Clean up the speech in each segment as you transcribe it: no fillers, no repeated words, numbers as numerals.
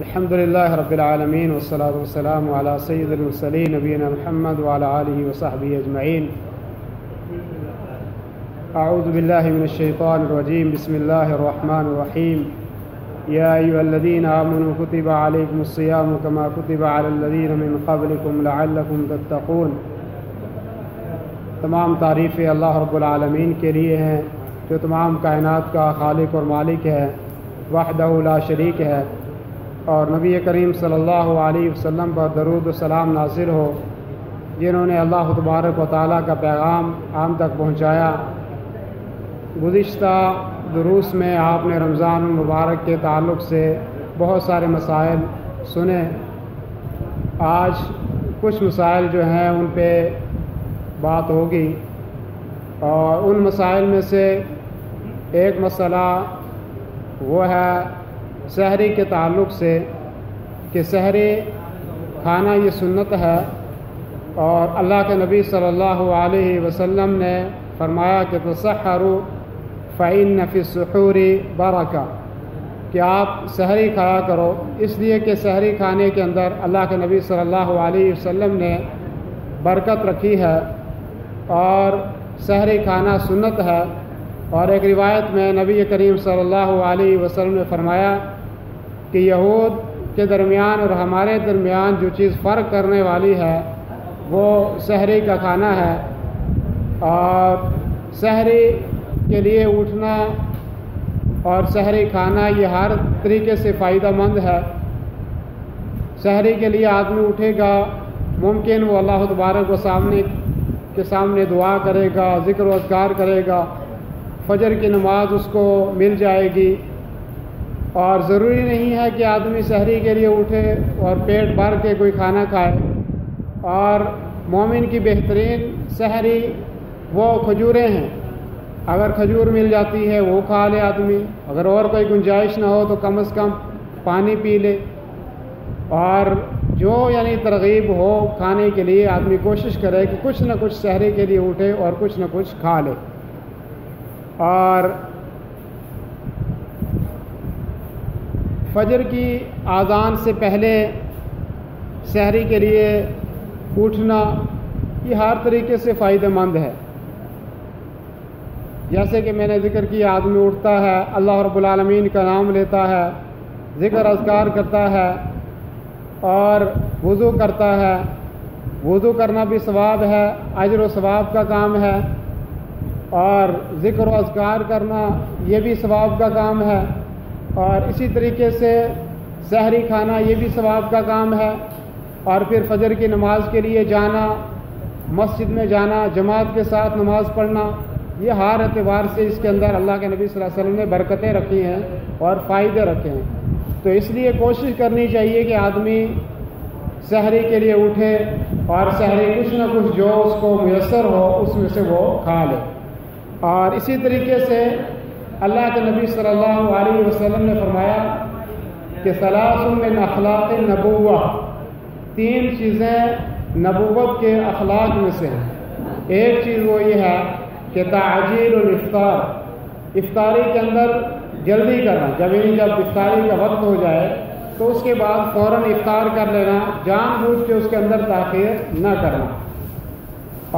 الحمد لله رب العالمين والصلاة والسلام على سيد المرسلين نبينا محمد وعلى آله وصحبه أجمعين. أعوذ بالله من الشيطان الرجيم. بسم الله الرحمن الرحيم. يا أيها الذين آمنوا كتب عليكم الصيام كما كتب على الذين من قبلكم لعلكم تتقون. تمام تعریفیں اللہ رب العالمین کے لیے ہیں جو تمام کائنات کا خالق اور مالک ہے، وحدہ لا شریک ہے، اور نبی کریم صلی اللہ علیہ وسلم پر درود و سلام نازل ہو جنہوں نے اللہ تبارک و تعالیٰ کا پیغام عام تک پہنچایا۔ گزشتہ دروس میں آپ نے رمضان المبارک کے تعلق سے بہت سارے مسائل سنے۔ آج کچھ مسائل جو ہیں ان پہ بات ہوگی، اور ان مسائل میں سے ایک مسئلہ وہ ہے سحری کے تعلق سے کہ سحری کھانا یہ سنت ہے، اور اللہ کے نبی صلی اللہ علیہ وسلم نے فرمایا کہ تسحروا فإن فی السحور برکہ، کہ آپ سحری کھایا کرو، اس لیے کہ سحری کھانے کے اندر اللہ کے نبی صلی اللہ علیہ وسلم نے برکت رکھی ہے، اور سحری کھانا سنت ہے۔ اور ایک روایت میں نبی کریم صلی اللہ علیہ وسلم نے فرمایا کہ یہود کے درمیان اور ہمارے درمیان جو چیز فرق کرنے والی ہے وہ سحری کا کھانا ہے، اور سحری کے لیے اٹھنا اور سحری کھانا یہ ہر طریقے سے فائدہ مند ہے۔ سحری کے لیے آدمی اٹھے گا، ممکن وہ اللہ تبارک و کے سامنے دعا کرے گا، ذکر و اذکار کرے گا، فجر کی نماز اس کو مل جائے گی، اور ضروری نہیں ہے کہ آدمی سحری کے لیے اٹھے اور پیٹ بھر کے کوئی کھانا کھائے۔ اور مومن کی بہترین سحری وہ کھجوریں ہیں، اگر کھجور مل جاتی ہے وہ کھا لے آدمی، اگر اور کوئی گنجائش نہ ہو تو کم از کم پانی پی لے، اور جو ترغیب ہو کھانے کے لیے آدمی کوشش کرے کہ کچھ نہ کچھ سحری کے لیے اٹھے اور کچھ نہ کچھ کھا لے۔ اور فجر کی اذان سے پہلے سحری کے لیے اٹھنا یہ ہر طریقے سے فائدہ مند ہے۔ جیسے کہ میں نے ذکر کیا، آدمی اٹھتا ہے، اللہ رب العالمین کا نام لیتا ہے، ذکر اذکار کرتا ہے اور وضو کرتا ہے۔ وضو کرنا بھی ثواب ہے، اجر و ثواب کا کام ہے، اور ذکر و اذکار کرنا یہ بھی ثواب کا کام ہے، اور اسی طریقے سے سحری کھانا یہ بھی ثواب کا کام ہے۔ اور پھر فجر کی نماز کے لیے جانا، مسجد میں جانا، جماعت کے ساتھ نماز پڑھنا، یہ ہر اعتبار سے اس کے اندر اللہ کے نبی صلی اللہ علیہ وسلم نے برکتیں رکھی ہیں اور فائدے رکھے ہیں۔ تو اس لیے کوشش کرنی چاہیے کہ آدمی سحری کے لیے اٹھے اور سحری کچھ نہ کچھ جو اس کو میسر ہو اس میں سے وہ کھا لے۔ اور اسی طریقے سے اللہ کے نبی صلی اللہ علیہ وسلم نے فرمایا کہ ثلاث من اخلاق نبوہ، 3 چیزیں نبوت کے اخلاق میں سے ہیں۔ ایک چیز وہ یہ ہے کہ تعجیل الافطار، افطاری کے اندر جلدی کرنا، جب افطاری کا وقت ہو جائے تو اس کے بعد فوراً افطار کر لینا، جان بوجھ کے اس کے اندر تاخیر نہ کرنا۔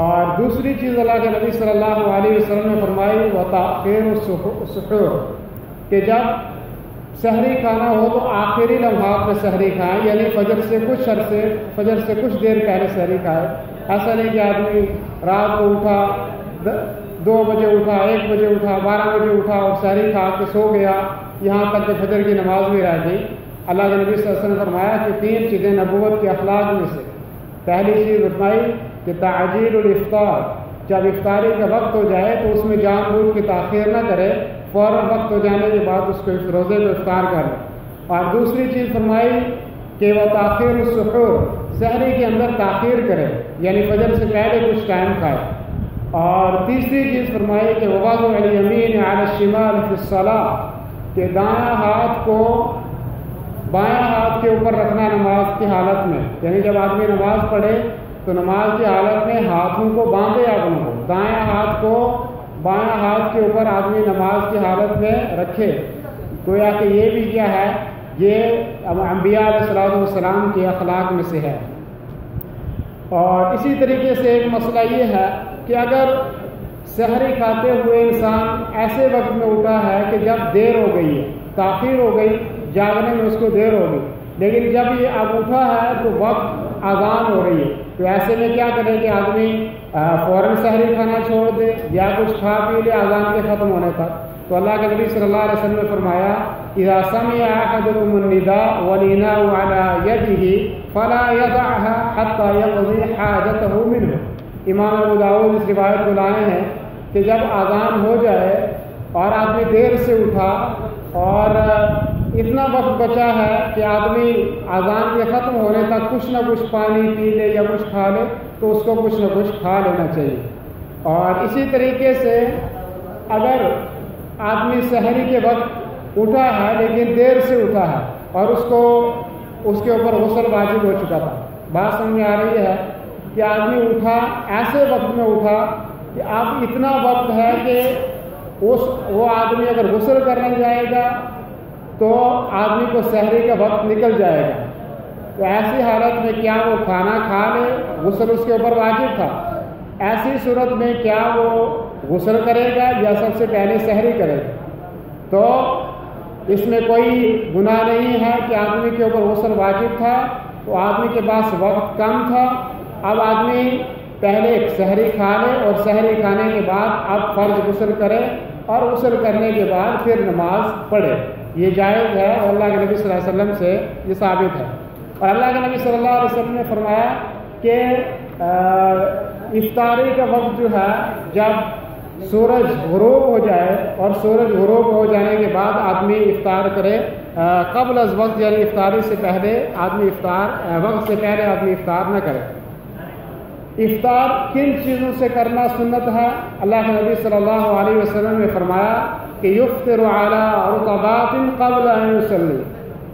اور دوسری چیز اللہ کے نبی صلی اللہ علیہ وسلم نے فرمائی وتأخیر السحور، کہ جب سحری کھانا ہو تو آخری لمحات میں سحری کھائیں، یعنی فجر سے کچھ دیر پہلے سحری کھائے۔ ایسا نہیں کہ آدمی رات کو اٹھا، 2 بجے اٹھا، 1 بجے اٹھا، 12 بجے اٹھا اور سحری کھا کے سو گیا، یہاں تک کہ فجر کی نماز بھی رہ گئی۔ اللہ کے نبی صلی اللہ علیہ وسلم نے فرمایا کہ 3 چیزیں نبوت کے اخلاق میں سے، پہلی چیز فرمائی کہ تعجیل الافطار، جب افطاری کا وقت ہو جائے تو اس میں جان بوجھ کے تاخیر نہ کرے، فوراً وقت ہو جانے کے بعد اس کو روزے کو افطار کر لے۔ اور دوسری چیز فرمائی کہ وہ تاخیر السحور، سحری کے اندر تاخیر کرے، یعنی فجر سے پہلے کچھ ٹائم کھائے۔ اور تیسری چیز فرمائی کہ وضع الیمین علی الشمال فی الصلاۃ، کہ دایاں ہاتھ کو بایاں ہاتھ کے اوپر رکھنا نماز کی حالت میں، یعنی جب آدمی نماز پڑھے تو نماز کی حالت میں ہاتھوں کو باندھے آدمی کو، دایاں ہاتھ کو بایاں ہاتھ کے اوپر آدمی نماز کی حالت میں رکھے۔ گویا کہ یہ بھی کیا ہے، یہ انبیاء علیہ السلام کے اخلاق میں سے ہے۔ اور اسی طریقے سے ایک مسئلہ یہ ہے کہ اگر سحری کھاتے ہوئے انسان ایسے وقت میں اٹھا ہے کہ جب دیر ہو گئی ہے، تاخیر ہو گئی، جاگنے میں اس کو دیر ہو گئی، لیکن جب یہ اب اٹھا ہے تو وقت اذان ہو رہی ہے، تو ایسے میں کیا کرے کہ آدمی فوراً سحری کھانا چھوڑ دے یا کچھ کھا پی لے اذان کے ختم ہونے تک۔ تو اللہ کے نبی صلی اللہ علیہ وسلم نے فرمایا اذا سمع احدكم النداء والاناء على يده فلا يدعها حتى يقضي حاجته منه۔ امام ابو داؤد اس روایت کو لائے ہیں کہ جب اذان ہو جائے اور آدمی دیر سے اٹھا اور اتنا وقت بچا ہے کہ آدمی اذان کے ختم ہونے تک کچھ نہ کچھ پانی پی لے یا کچھ کھا لے تو اس کو کچھ نہ کچھ کھا لینا چاہیے۔ اور اسی طریقے سے اگر آدمی سحری کے وقت اٹھا ہے لیکن دیر سے اٹھا ہے اور اس کے اوپر غسل واجب ہو چکا تھا، بات سمجھ میں آ رہی ہے کہ آدمی اٹھا ایسے وقت میں اٹھا کہ اب اتنا وقت ہے کہ وہ آدمی اگر غسل کرنے جائے گا تو آدمی کو سحری کا وقت نکل جائے گا، تو ایسی حالت میں کیا وہ کھانا کھا لے؟ غسل اس کے اوپر واجب تھا، ایسی صورت میں کیا وہ غسل کرے گا یا سب سے پہلے سحری کرے گا؟ تو اس میں کوئی گناہ نہیں ہے کہ آدمی کے اوپر غسل واجب تھا تو آدمی کے پاس وقت کم تھا، اب آدمی پہلے سحری کھا لے اور سحری کھانے کے بعد اب فرض غسل کرے اور غسل کرنے کے بعد پھر نماز پڑھے، یہ جائز ہے اور اللہ کے نبی صلی اللہ علیہ وسلم سے یہ ثابت ہے۔ اور اللہ کے نبی صلی اللہ علیہ وسلم نے فرمایا کہ افطاری کا وقت جو ہے جب سورج غروب ہو جائے اور سورج غروب ہو جانے کے بعد آدمی افطار کرے، قبل از وقت یعنی افطاری سے پہلے آدمی وقت سے پہلے آدمی افطار نہ کرے۔ افطار کن چیزوں سے کرنا سنت ہے؟ اللہ کے نبی صلی اللہ علیہ وسلم نے فرمایا کہ یفطر علی رطبات قبل ان یصلی،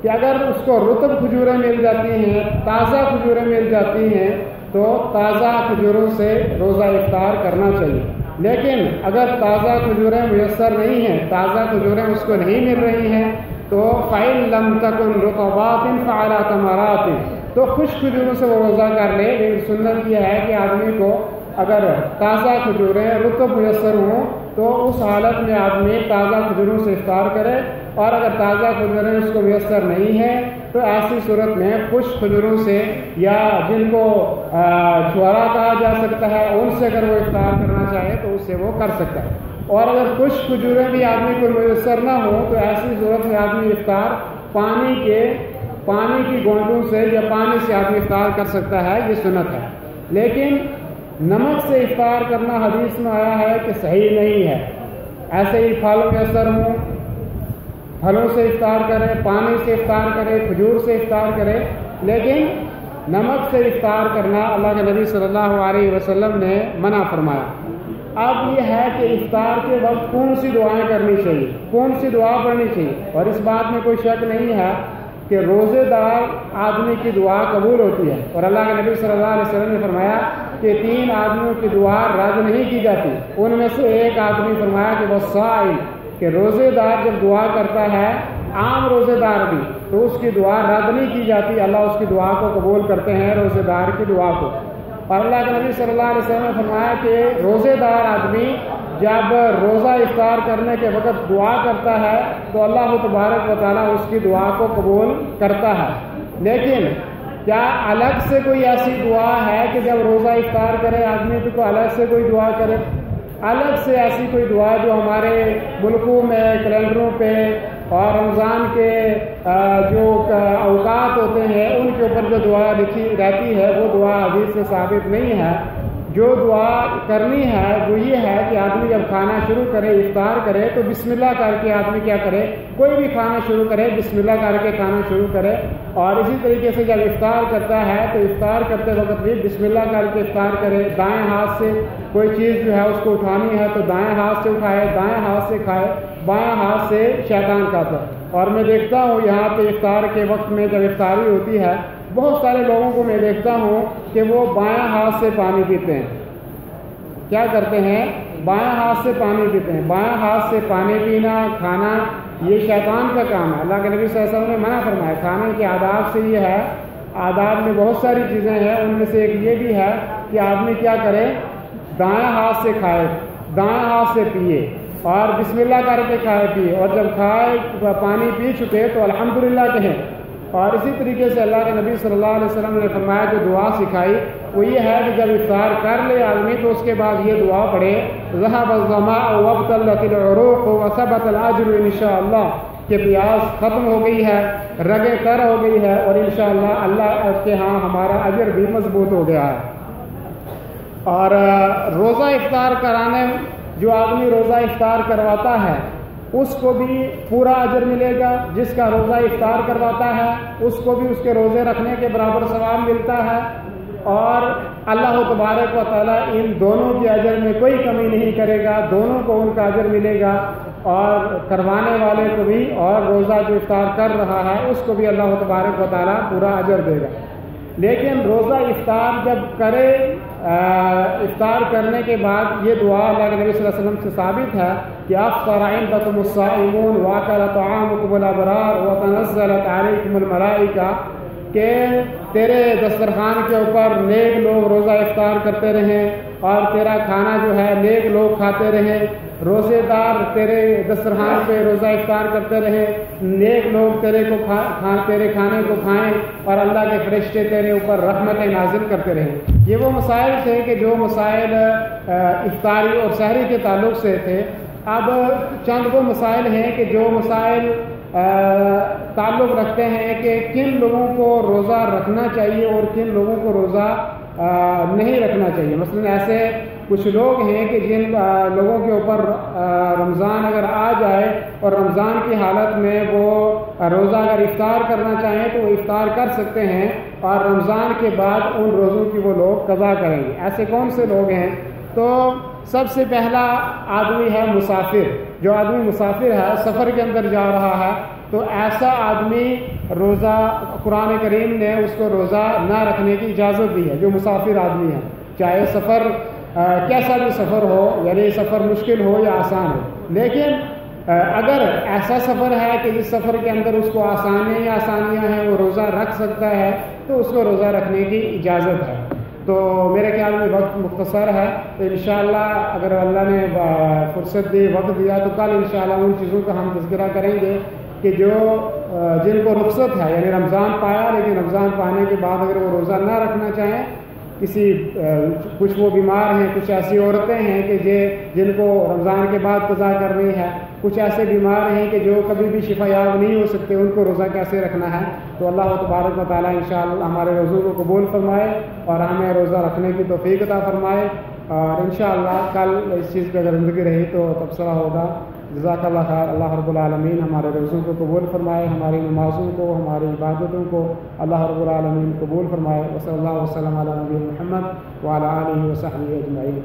کہ اگر اس کو رطب کھجوریں مل جاتی ہیں، تازہ کھجوریں مل جاتی ہیں تو تازہ کھجوروں سے روزہ افطار کرنا چاہیے، لیکن اگر تازہ کھجوریں میسر نہیں ہیں، تازہ کھجوریں اس کو نہیں مل رہی ہیں تو فَإِن لَمْ تَكُنْ رُطَبَاتٍ فَعَلَىٰ تَمَرَاتٍ، تو خشک کھجوروں سے وہ روزہ کر لے، لیکن سنت یہ ہے کہ آدمی کو اگر تازہ کھجوریں رطب میسر ہوں تو اس حالت میں آدمی تازہ کھجوروں سے افطار کرے، اور اگر تازہ کھجوریں اس کو میسر نہیں ہیں تو ایسی صورت میں خشک کھجوروں سے یا جن کو چھوارا کہا جا سکتا ہے ان سے اگر وہ افطار کرنا چاہے تو اس سے وہ کر سکتا ہے، اور اگر خشک کھجوریں بھی آدمی کو میسر نہ ہوں تو ایسی صورت میں آدمی افطار پانی کی گونڈوں سے یا پانی سے آدمی افطار کر سکتا ہے، یہ سنت ہے۔ لیکن نمک سے افطار کرنا حدیث میں آیا ہے کہ صحیح نہیں ہے، ایسے ہی پھل میسر ہوں، پھلوں سے افطار کرے، پانی سے افطار کرے، کھجور سے افطار کرے، لیکن نمک سے افطار کرنا اللہ کے نبی صلی اللہ علیہ وسلم نے منع فرمایا۔ اب یہ ہے کہ افطار کے وقت کون سی دعائیں کرنی چاہیے، کون سی دعا پڑھنی چاہیے، اور اس بات میں کوئی شک نہیں ہے کہ روزے دار آدمی کی دعا قبول ہوتی ہے، اور اللہ کے نبی صلی اللہ علیہ وسلم نے فرمایا کہ 3 آدمیوں کی دعا رد نہیں کی جاتی، ان میں سے ایک آدمی فرمایا کہ وہ صائم، کہ روزے دار جب دعا کرتا ہے، عام روزے دار بھی، تو اس کی دعا رد نہیں کی جاتی، اللہ اس کی دعا کو قبول کرتے ہیں، روزے دار کی دعا کو۔ اور اللہ کے نبی صلی اللہ علیہ وسلم نے فرمایا کہ روزے دار آدمی جب روزہ افطار کرنے کے وقت دعا کرتا ہے تو اللہ تبارک و تعالیٰ اس کی دعا کو قبول کرتا ہے، لیکن کیا الگ سے کوئی ایسی دعا ہے کہ جب روزہ افطار کرے آدمی تو کوئی الگ سے کوئی دعا کرے؟ الگ سے ایسی کوئی دعا جو ہمارے ملکوں میں کیلنڈروں پہ اور رمضان کے جو اوقات ہوتے ہیں ان کے اوپر جو دعا لکھی رہتی ہے وہ دعا حدیث سے ثابت نہیں ہے۔ جو دعا کرنی ہے وہ یہ ہے کہ آدمی جب کھانا شروع کرے، افطار کرے تو بسم اللہ کر کے آدمی کیا کرے، کوئی بھی کھانا شروع کرے بسم اللہ کر کے کھانا شروع کرے، اور اسی طریقے سے جب افطار کرتا ہے تو افطار کرتے وقت بھی بسم اللہ کر کے افطار کرے، دائیں ہاتھ سے کوئی چیز جو ہے اس کو اٹھانی ہے تو دائیں ہاتھ سے اٹھائے، دائیں ہاتھ سے کھائے، بائیں ہاتھ سے شیطان کھاتا ہے۔ اور میں دیکھتا ہوں یہاں پہ افطار کے وقت میں جب افطاری ہوتی ہے بہت سارے لوگوں کو میں دیکھتا ہوں کہ وہ بائیں ہاتھ سے پانی پیتے ہیں۔ کیا کرتے ہیں؟ بائیں ہاتھ سے پانی پیتے ہیں۔ بائیں ہاتھ سے پانی پینا، کھانا یہ شیطان کا کام ہے۔ اللہ کے نبی صلی اللہ علیہ وسلم نے منع فرمایا۔ کھانے کے آداب سے یہ ہے، آداب میں بہت ساری چیزیں ہیں، ان میں سے ایک یہ بھی ہے کہ آدمی کیا کرے، دائیں ہاتھ سے کھائے، دائیں ہاتھ سے پیے، اور بسم اللہ کر کے کھائے پیے، اور جب کھائے پانی پی چکے تو الحمدللہ کہیں۔ اور اسی طریقے سے اللہ کے نبی صلی اللہ علیہ وسلم نے فرمایا جو دعا سکھائی وہ یہ ہے کہ جب افطار کر لے آدمی تو اس کے بعد یہ دعا پڑھے، ذهب الظماء وابتلت العروق وثبت الاجر انشاءاللہ، کہ پیاس ختم ہو گئی ہے، رگیں تر ہو گئی ہے، اور انشاءاللہ اللہ کے ہاں ہمارا اجر بھی مضبوط ہو گیا ہے۔ اور روزہ افطار کرانے، جو آدمی روزہ افطار کرواتا ہے اس کو بھی پورا اجر ملے گا، جس کا روزہ افطار کرواتا ہے اس کو بھی اس کے روزے رکھنے کے برابر ثواب ملتا ہے، اور اللہ تبارک و تعالیٰ ان دونوں کے اجر میں کوئی کمی نہیں کرے گا، دونوں کو ان کا اجر ملے گا، اور کروانے والے کو بھی اور روزہ جو افطار کر رہا ہے اس کو بھی اللہ تبارک و تعالیٰ پورا اجر دے گا۔ لیکن روزہ افطار جب کرے، افطار کرنے کے بعد یہ دعا اللہ کے نبی صلی اللہ علیہ وسلم سے ثابت ہے کہ افطر عندکم الصائمون واکل طعامکم الابرار وتنزلت علیکم الملائکہ، کہ تیرے دسترخوان کے اوپر نیک لوگ روزہ افطار کرتے رہیں اور تیرا کھانا جو ہے نیک لوگ کھاتے رہیں، روزے دار تیرے دسترخوان پہ روزہ افطار کرتے رہے، نیک لوگ تیرے کھانے کو کھائیں، اور اللہ کے فرشتے تیرے اوپر رحمتیں نازل کرتے رہیں۔ یہ وہ مسائل تھے کہ جو مسائل افطاری اور سحری کے تعلق سے تھے۔ اب چند وہ مسائل ہیں کہ جو مسائل تعلق رکھتے ہیں کہ کن لوگوں کو روزہ رکھنا چاہیے اور کن لوگوں کو روزہ نہیں رکھنا چاہیے۔ مثلا ایسے کچھ لوگ ہیں کہ جن لوگوں کے اوپر رمضان اگر آ جائے اور رمضان کی حالت میں وہ روزہ اگر افطار کرنا چاہیں تو وہ افطار کر سکتے ہیں، اور رمضان کے بعد ان روزوں کی وہ لوگ قضا کریں گے۔ ایسے کون سے لوگ ہیں؟ تو سب سے پہلا آدمی ہے مسافر۔ جو آدمی مسافر ہے، سفر کے اندر جا رہا ہے، تو ایسا آدمی روزہ، قرآن کریم نے اس کو روزہ نہ رکھنے کی اجازت دی ہے، جو مسافر آدمی ہے، چاہے سفر کیسا بھی سفر ہو، یعنی سفر مشکل ہو یا آسان ہو۔ لیکن اگر ایسا سفر ہے کہ جس سفر کے اندر اس کو آسانیاں ہیں، وہ روزہ رکھ سکتا ہے، تو اس کو روزہ رکھنے کی اجازت ہے۔ تو میرے خیال میں وقت مختصر ہے، تو انشاءاللہ اگر اللہ نے فرصت دی، وقت دیا، تو کل انشاءاللہ ان چیزوں کا ہم تذکرہ کریں گے کہ جو جن کو رخصت ہے، یعنی رمضان پایا لیکن رمضان پانے کے بعد اگر وہ روزہ نہ رکھنا چاہیں، کچھ وہ بیمار ہیں، کچھ ایسی عورتیں ہیں کہ جن کو رمضان کے بعد قضا کرنی ہے، کچھ ایسے بیمار ہیں کہ جو کبھی بھی شفا یاب نہیں ہو سکتے، ان کو روزہ کیسے رکھنا ہے۔ تو اللہ تبارک و تعالیٰ انشاءاللہ ہمارے روزوں کو قبول فرمائے اور ہمیں روزہ رکھنے کی توفیق عطا فرمائے، اور انشاءاللہ کل اس چیز پہ اگر زندگی رہی تو تبصرہ ہوگا۔ جزاک اللہ خیر۔ اللہ رب العالمین ہمارے روزوں کو قبول فرمائے، ہماری نمازوں کو، ہماری عبادتوں کو اللہ رب العالمین قبول فرمائے۔ وصلی اللہ وسلم علی نبی محمد وعلی آلہ وصحبہ اجمعین۔